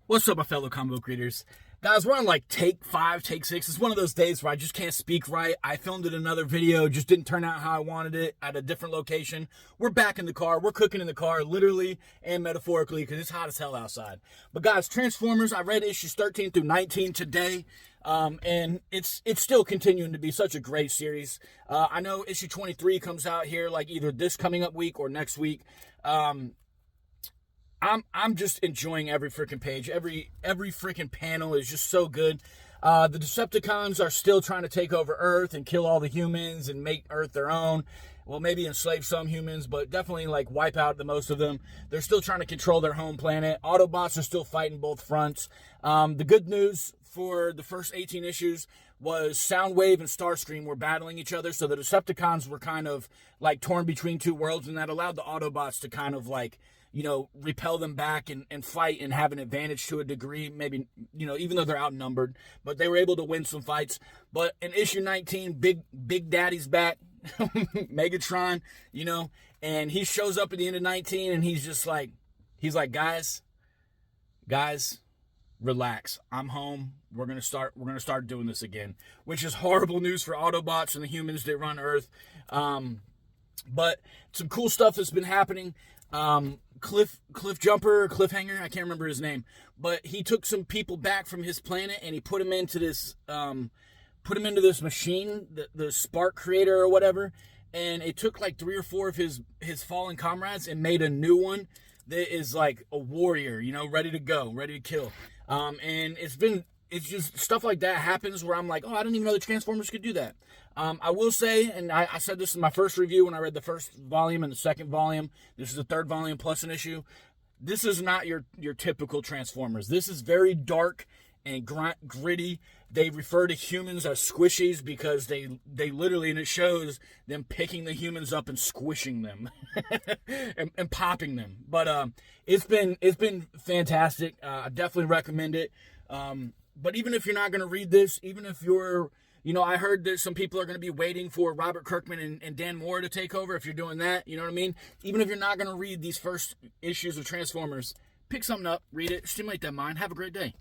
What's up, my fellow comic book readers? Guys, we're on like take 5, take 6. It's one of those days where I just can't speak right. I filmed it another video, just didn't turn out how I wanted it at a different location. We're back in the car. We're cooking in the car, literally and metaphorically, because it's hot as hell outside. But guys, Transformers, I read issues 13 through 19 today. And it's still continuing to be such a great series. I know issue 23 comes out here like either this coming up week or next week. I'm just enjoying every freaking page. Every freaking panel is just so good. The Decepticons are still trying to take over Earth and kill all the humans and make Earth their own. Well, maybe enslave some humans, but definitely like wipe out the most of them. They're still trying to control their home planet. Autobots are still fighting both fronts. The good news for the first 18 issues was Soundwave and Starscream were battling each other, so the Decepticons were kind of like torn between two worlds, and that allowed the Autobots to kind of like, you know, repel them back and fight and have an advantage to a degree, maybe, you know, even though they're outnumbered. But they were able to win some fights. But in issue 19, Big Daddy's back, Megatron, you know, and he shows up at the end of 19 and he's like, guys, relax. I'm home. We're gonna start doing this again, which is horrible news for Autobots and the humans that run Earth. But some cool stuff that's been happening. Cliffhanger, I can't remember his name, but he took some people back from his planet and he put them into this machine, the Spark Creator or whatever, and it took like 3 or 4 of his fallen comrades and made a new one that is like a warrior, you know, ready to go, ready to kill. And it's just stuff like that happens where I'm like, oh, I didn't even know the Transformers could do that. I will say, and I said this in my first review when I read the first volume and the second volume. This is the third volume plus an issue. This is not your typical Transformers. This is very dark and gritty. They refer to humans as squishies because they literally, and it shows them picking the humans up and squishing them and popping them. But it's been fantastic. I definitely recommend it. But even if you're not going to read this, even if you're, you know, I heard that some people are going to be waiting for Robert Kirkman and Dan Moore to take over. If you're doing that, you know what I mean? Even if you're not going to read these first issues of Transformers, pick something up, read it, stimulate that mind. Have a great day.